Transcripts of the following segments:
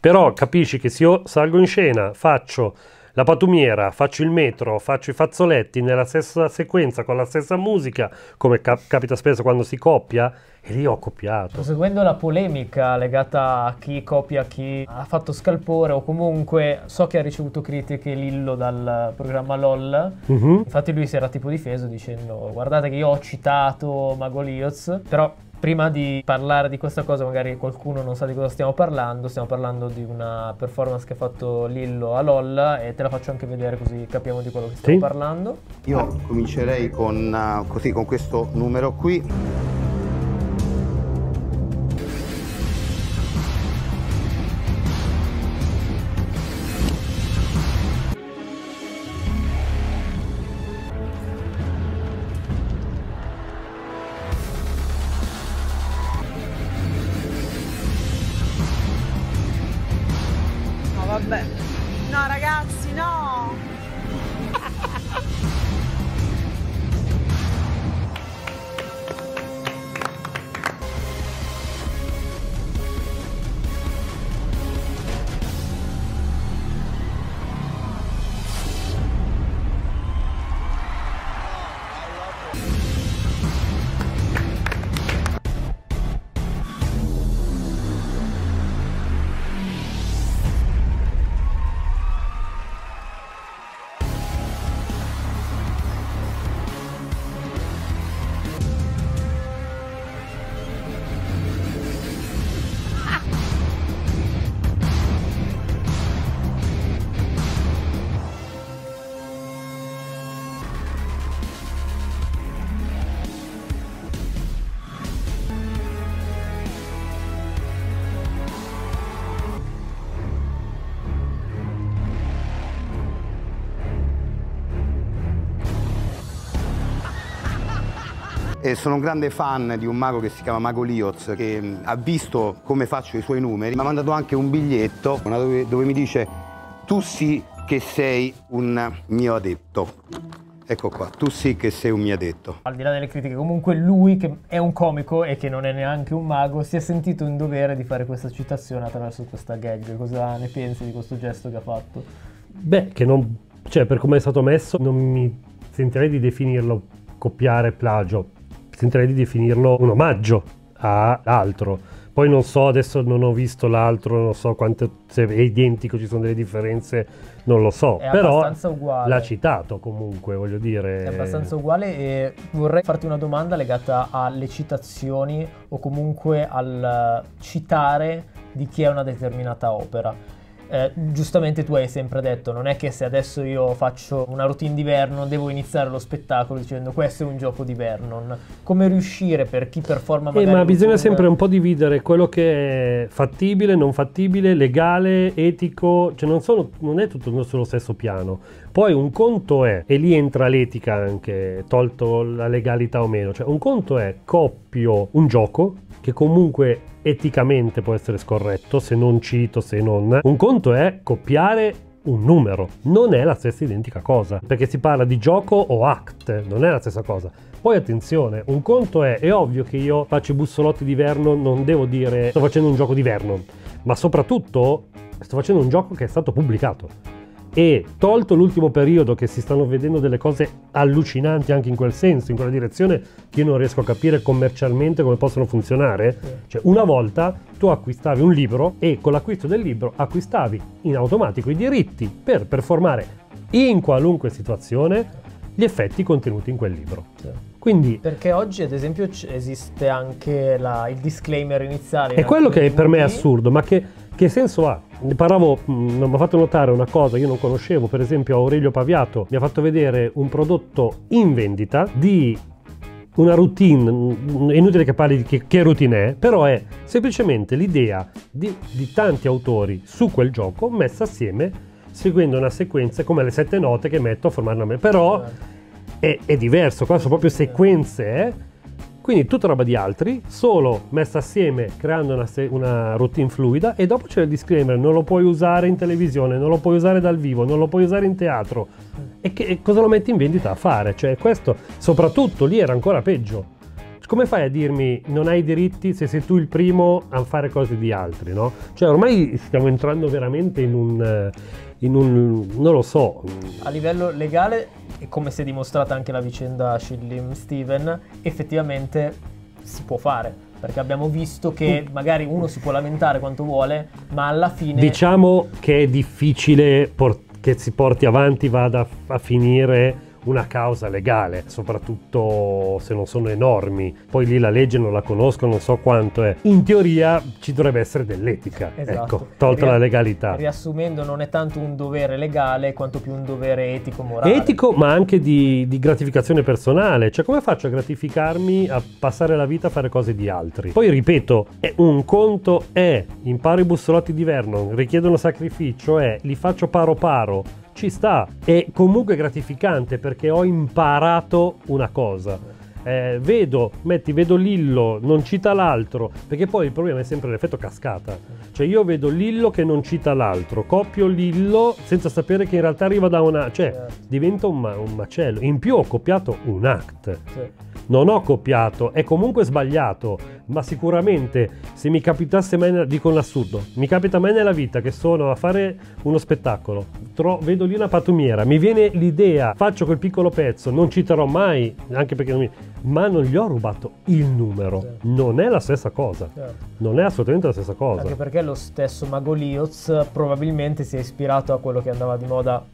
Però capisci che se io salgo in scena, faccio la patumiera, faccio il metro, faccio i fazzoletti nella stessa sequenza, con la stessa musica, come capita spesso quando si copia, e lì ho copiato. Seguendo la polemica legata a chi copia chi ha fatto scalpore, o comunque so che ha ricevuto critiche Lillo dal programma LOL, infatti lui si era tipo difeso dicendo guardate che io ho citato Mago Lioz, però prima di parlare di questa cosa magari qualcuno non sa di cosa stiamo parlando di una performance che ha fatto Lillo a LOL e te la faccio anche vedere così capiamo di quello che stiamo parlando. Io comincerei con questo numero qui. Vabbè. No ragazzi, no! E sono un grande fan di un mago che si chiama Mago Lioz, che ha visto come faccio i suoi numeri, mi ha mandato anche un biglietto dove mi dice tu sì che sei un mio adepto. Ecco qua, tu sì che sei un mio adepto. Al di là delle critiche, comunque lui che è un comico e che non è neanche un mago si è sentito in dovere di fare questa citazione attraverso questa gag. Cosa ne pensi di questo gesto che ha fatto? Beh, che non... cioè per come è stato messo non mi sentirei di definirlo copiare plagio. Sentirei di definirlo un omaggio all'altro. Poi non so, adesso non ho visto l'altro, non so quanto, se è identico, ci sono delle differenze, non lo so. È però abbastanza uguale. L'ha citato comunque, voglio dire. È abbastanza uguale e vorrei farti una domanda legata alle citazioni o comunque al citare di chi è una determinata opera. Giustamente tu hai sempre detto non è che se adesso io faccio una routine di Vernon devo iniziare lo spettacolo dicendo questo è un gioco di Vernon. Come riuscire per chi performa magari ma bisogna sempre un po' dividere quello che è fattibile, non fattibile, legale, etico, cioè non è tutto sullo stesso piano. Poi un conto è, e lì entra l'etica anche, tolto la legalità o meno, cioè un conto è copio un gioco che comunque eticamente può essere scorretto, se non cito, se non... Un conto è copiare un numero, non è la stessa identica cosa, perché si parla di gioco o act, non è la stessa cosa. Poi attenzione, un conto è ovvio che io faccio i bussolotti di Vernon, non devo dire sto facendo un gioco di Vernon, ma soprattutto sto facendo un gioco che è stato pubblicato. E tolto l'ultimo periodo che si stanno vedendo delle cose allucinanti anche in quel senso, in quella direzione che io non riesco a capire commercialmente come possono funzionare. Cioè una volta tu acquistavi un libro e con l'acquisto del libro acquistavi in automatico i diritti per performare in qualunque situazione gli effetti contenuti in quel libro. Quindi, perché oggi ad esempio esiste anche il disclaimer iniziale. È quello che per me è assurdo, ma che senso ha? Ne parlavo, mi ha fatto notare una cosa, io non conoscevo, per esempio Aurelio Paviato mi ha fatto vedere un prodotto in vendita di una routine, è inutile che parli di che routine è, però è semplicemente l'idea di tanti autori su quel gioco messa assieme seguendo una sequenza come le 7 note che metto a formare una però è diverso, qua sono proprio sequenze, quindi tutta roba di altri, solo messa assieme creando una routine fluida, e dopo c'è il disclaimer, non lo puoi usare in televisione, non lo puoi usare dal vivo, non lo puoi usare in teatro. E cosa lo metti in vendita a fare? Cioè questo, soprattutto lì era ancora peggio. come fai a dirmi non hai diritti se sei tu il primo a fare cose di altri, no? Cioè ormai stiamo entrando veramente in un non lo so. A livello legale, e come si è dimostrata anche la vicenda Shillim Steven, effettivamente si può fare, perché abbiamo visto che magari uno si può lamentare quanto vuole, ma alla fine diciamo che è difficile che si porti avanti, vada a finire una causa legale, soprattutto se non sono enormi. Poi lì la legge non la conosco, non so quanto è. In teoria ci dovrebbe essere dell'etica, esatto. Ecco, tolta la legalità. Riassumendo, non è tanto un dovere legale quanto più un dovere etico, morale. Etico, ma anche di gratificazione personale. Cioè, come faccio a gratificarmi a passare la vita a fare cose di altri? Poi ripeto, un conto è imparo i bussolotti di Vernon, richiedono sacrificio, li faccio paro paro. Ci sta, è comunque gratificante perché ho imparato una cosa. Vedo Lillo, non cita l'altro, perché poi il problema è sempre l'effetto cascata. Cioè io vedo Lillo che non cita l'altro, copio Lillo senza sapere che in realtà arriva da una... Cioè diventa un macello. In più ho copiato un act. Sì. Non ho copiato, è comunque sbagliato, ma sicuramente se mi capitasse mai, dico un assurdo, mi capita mai nella vita che sono a fare uno spettacolo, vedo lì una patumiera, mi viene l'idea, faccio quel piccolo pezzo, non citerò mai, anche perché ma non gli ho rubato il numero, non è la stessa cosa, non è assolutamente la stessa cosa. Anche perché lo stesso Mago Lioz probabilmente si è ispirato a quello che andava di moda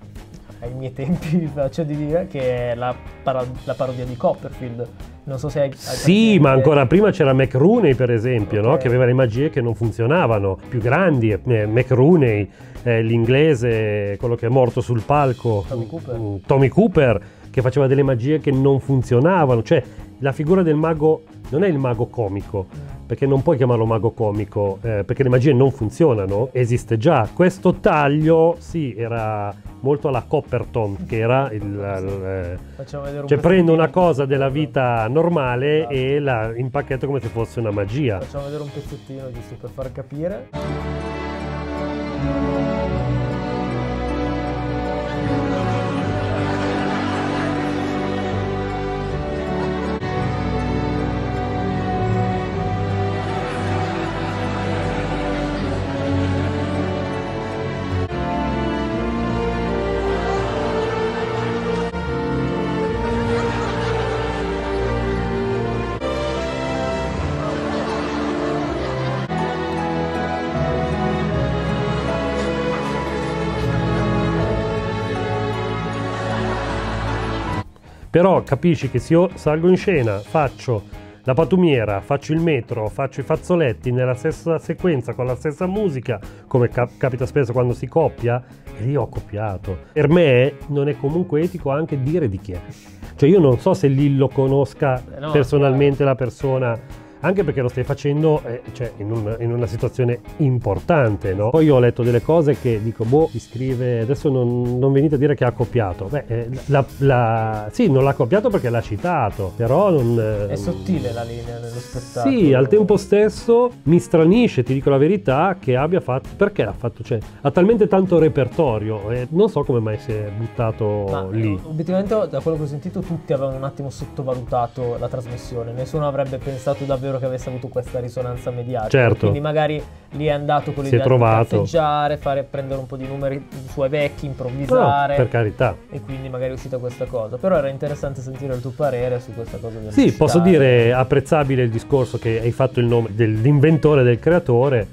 ai miei tempi, faccio di dire, che è la parodia di Copperfield. Non so se hai sì, ma ancora prima c'era McRooney, per esempio, no? Che aveva le magie che non funzionavano, più grandi. McRooney, l'inglese, quello che è morto sul palco, Tommy Cooper, che faceva delle magie che non funzionavano. Cioè, la figura del mago non è il mago comico, perché non puoi chiamarlo mago comico, perché le magie non funzionano, esiste già. Questo taglio, sì, era molto alla Copperton, che era cioè prendo una cosa della vita normale e la impacchetto come se fosse una magia. Facciamo vedere un pezzettino giusto per far capire. Però capisci che se io salgo in scena, faccio la patumiera, faccio il metro, faccio i fazzoletti nella stessa sequenza, con la stessa musica, come capita spesso quando si copia, e lì ho copiato. Per me non è comunque etico anche dire di chi è. Cioè io non so se Lillo conosca personalmente la persona, anche perché lo stai facendo cioè in una situazione importante, no? Poi io ho letto delle cose che dico, mi scrive, adesso non venite a dire che ha copiato. Sì, non l'ha copiato perché l'ha citato, però non... È sottile la linea nello spettacolo. Sì, al tempo stesso mi stranisce, ti dico la verità, che abbia fatto... Perché l'ha fatto? Cioè, ha talmente tanto repertorio, non so come mai si è buttato lì. Obiettivamente, da quello che ho sentito, tutti avevano un attimo sottovalutato la trasmissione. Nessuno avrebbe pensato davvero che avesse avuto questa risonanza mediatica. Certo. Quindi magari lì è andato con l'idea di cazzeggiare, prendere un po' di numeri suoi vecchi, improvvisare. No, per carità. E quindi magari è uscita questa cosa. Però era interessante sentire il tuo parere su questa cosa. Sì, posso dire apprezzabile il discorso che hai fatto il nome dell'inventore, del creatore,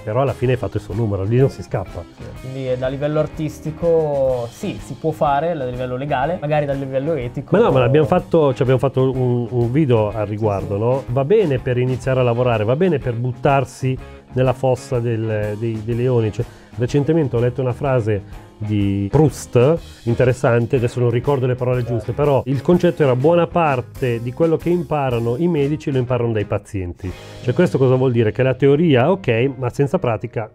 però alla fine hai fatto il suo numero, lì non si scappa. Quindi da livello artistico sì, si può fare, da livello legale, magari dal livello etico. Ma no, ma abbiamo fatto un video al riguardo, sì. No? Va bene per iniziare a lavorare, va bene per buttarsi nella fossa dei leoni. Cioè, recentemente ho letto una frase di Proust interessante, adesso non ricordo le parole giuste, però il concetto era: buona parte di quello che imparano i medici lo imparano dai pazienti. Cioè questo cosa vuol dire? Che la teoria ok, ma senza pratica